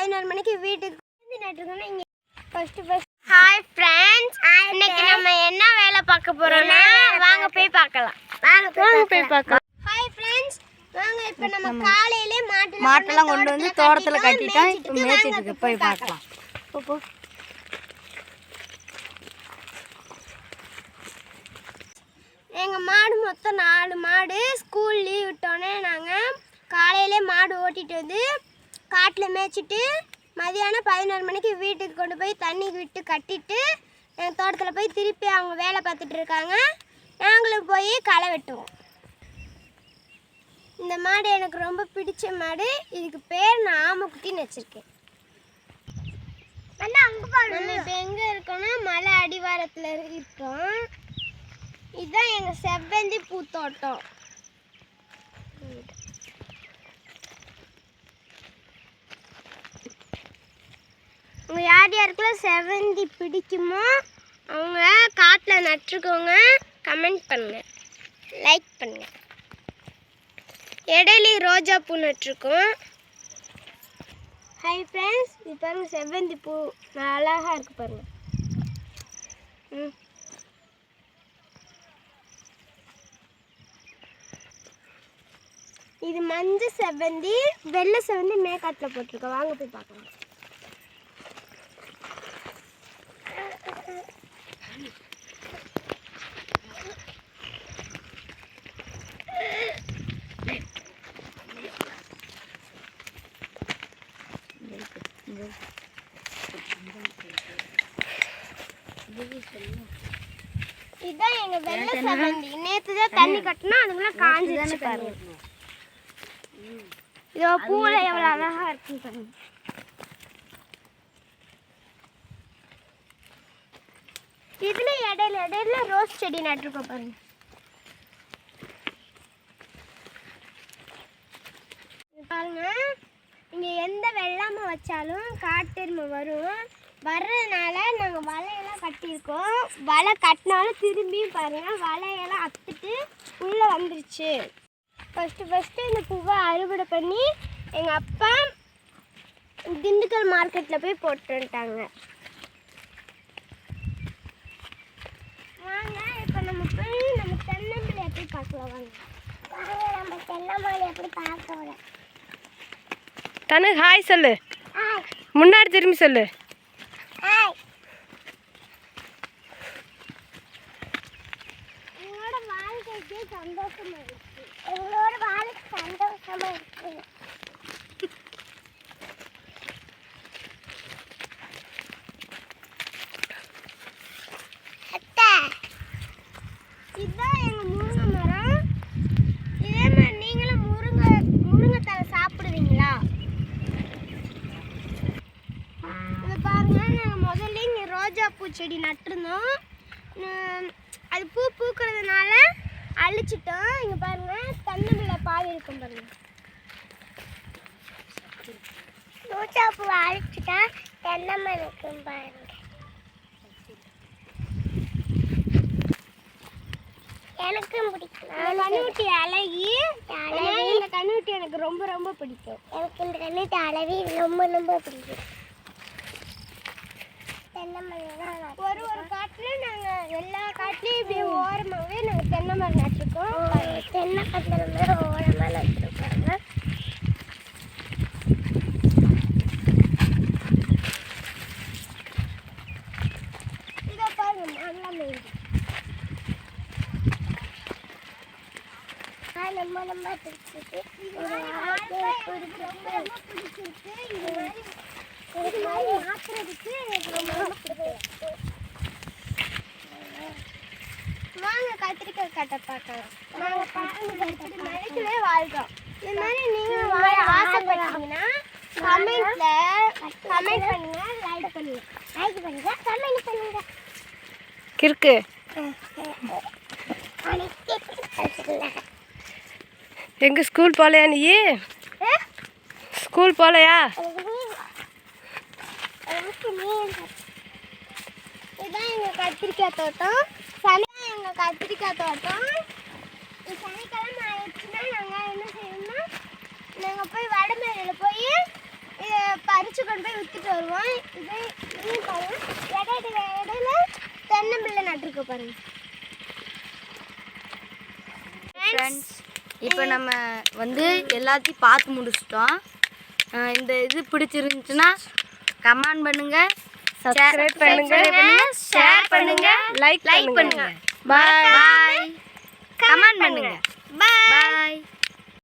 11 மணிக்கு வீட்டுக்கு நட்டுருக்கோம். இங்கே ஃபர்ஸ்ட் ஹாய் ஃப்ரெண்ட்ஸ், இன்னைக்கு நம்ம என்ன வேலை பார்க்க போறோம்னா வாங்க போய் பார்க்கலாம். ஹாய் ஃப்ரெண்ட்ஸ், வாங்க இப்போ நம்ம காலையிலே மாட்டெல்லாம் கொண்டு வந்து தோட்டத்தில் கட்டிட்டோம். இப்போ மேய்ச்சிட்டு இருக்கு, போய் பார்க்கலாம். எங்கள் மாடு மொத்தம் 4 மாடு. ஸ்கூல் லீவ் விட்டோன்னே நாங்கள் காலையிலே மாடு ஓட்டிகிட்டு வந்து காட்டில் மேய்ச்சிட்டு மதியானம் 11 மணிக்கு வீட்டுக்கு கொண்டு போய் தண்ணி விட்டு கட்டிட்டு எங்கள் தோட்டத்தில் போய் திருப்பி அவங்க வேலை பார்த்துட்டு இருக்காங்க. நாங்களும் போய் களை வெட்டுவோம். இந்த மாடு எனக்கு ரொம்ப பிடிச்ச மாடு. இதுக்கு பேர் நான் ஆமைக்குட்டின்னு வச்சுருக்கேன். நம்ம இப்போ எங்கே இருக்கோன்னா மலை அடிவாரத்தில் இருக்கோம். இதுதான் எங்கள் செவ்வந்தி பூத்தோட்டம். உங்கள் யார் யாருக்கெல்லாம் செவ்வந்தி பிடிக்குமோ அவங்க காட்டில் நட்டுருக்கோங்க. கமெண்ட் பண்ணுங்கள், லைக் பண்ணுங்கள். இடையில ரோஜா பூ நட்டுருக்கோம். ஹாய் ஃப்ரெண்ட்ஸ், இது பாருங்கள் செவ்வந்தி பூ அழகாக இருக்கு பாருங்கள். இது மஞ்சள் செவ்வந்தி, வெள்ளை செவ்வந்தி மேக்காட்டில் போட்டிருக்கோம். வாங்க போய் பார்க்கலாம். இதுதான் எங்க வெள்ளை செவ்வந்தி. நேற்று தான் தண்ணி கட்டினா அதுக்குள்ள காஞ்சிருச்சு பாருங்க. இதோ பூல எவ்வளவு அழகா இருக்குன்னு பாருங்க. இதுல இடையில ரோஸ் செடி நட்டுருக்கோம் பாருங்க. பாருங்க, இங்க எந்த வெள்ளாம வச்சாலும் காட்டெருமை வரும். வர்றதுனால நாங்கள் வலையெல்லாம் கட்டியிருக்கோம். வலை கட்டினாலும் திரும்பியும் பாருங்கள் வலையெல்லாம் அத்துட்டு உள்ளே வந்துருச்சு. ஃபஸ்ட்டு இந்த பூவை அறுவடை பண்ணி எங்கள் அப்பா திண்டுக்கல் மார்க்கெட்டில் போய் போட்டு வந்துட்டாங்க. வாங்க இப்போ நம்ம போய் நம்ம தென்னம்பிள்ளை எப்படி பார்க்கலாம். வாங்க நம்ம தென்னம்பிள்ளை எப்படி பார்க்கலாம். தனு ஹாய் சொல்லு, முன்னாடி திரும்பி சொல்லு. எங்களோட வாழ்க்கைக்கு சந்தோஷமா இருக்கு. எங்களோட வாழ்க்கை சந்தோஷமா இருக்கு. அத்தை, இதுதான் எங்க முருங்கை மரம். இதே மாதிரி நீங்களும் முருங்கை தலை சாப்பிடுவீங்களா? பாருங்க, நாங்கள் முதல்ல இங்கே ரோஜா பூச்செடி நட்டுருந்தோம். அது பூ பூக்கிறதுனால அழிச்சிட்டோம். இங்கே பாருங்க தென்னம்பிள்ளை பால் இருக்கும் பாருங்க. ரோஜா பூ அழிச்சிட்டா தென்னம்பிள்ளை இருக்கும் பாருங்க. எனக்கும் பிடிக்கும். கண்ணுக்குட்டி அழகி. இந்த கண்ணுக்குட்டி எனக்கு ரொம்ப ரொம்ப பிடிக்கும். எனக்கு இந்த கண்ணுக்குட்டி அழகி ரொம்ப ரொம்ப பிடிக்கும். ஒரு காட்டில் நாங்கள் எல்லா காட்டிலையும் இப்படி ஓரமாகவே நாங்கள் தென்னை மரம் நட்டுருக்கோம். தென்னை கட்டில் ஓரமாக நட்டுருக்காங்க. இதை பாருங்க, நல்லா மேய்ந்து ரொம்ப பிடிச்சிருக்கு. ரொம்ப பிடிச்சிருக்கு. இது மாதிரி மாற்றுறதுக்கு எனக்கு ரொம்ப ரொம்ப பிடிக்கும். வாங்க கத்திரிக்காய் கட்ட பார்க்கலாம். நாங்கள் மழைக்குள்ளே வாழ்கிறோம். இது மாதிரி நீங்கள் வாழ ஆசைப்பட்டீங்கன்னா கமெண்ட் பண்ணுங்க, லைக் பண்ணுங்க, கமெண்ட் பண்ணுங்க. கிறுக்கு எங்க ஸ்கூல் போலையா? நீ ஸ்கூல் போலையா? இதுதான் எங்கள் கத்திரிக்காய் தோட்டம். எங்கள் கத்திரிக்காய் தோட்டம் சனிக்கிழமை ஆயிடுச்சுன்னா நாங்கள் என்ன செய்யணும்னா நாங்கள் போய் வடமேலையில் போய் இதை பறிச்சு கொண்டு போய் வித்துட்டு வருவோம். இதையும் பாருங்க, இடையில தென்னம்பிள்ளை நட்டுருக்க பாருங்க. ஃப்ரெண்ட்ஸ், இப்போ நம்ம வந்து எல்லாத்தையும் பார்த்து முடிச்சிட்டோம். இந்த இது பிடிச்சிருந்துச்சுன்னா கமெண்ட் பண்ணுங்க, சப்ஸ்கிரைப் பண்ணுங்க, ஷேர் பண்ணுங்க, லைக் பண்ணுங்க. பாய். பாய். கமெண்ட் பண்ணுங்க. பாய்.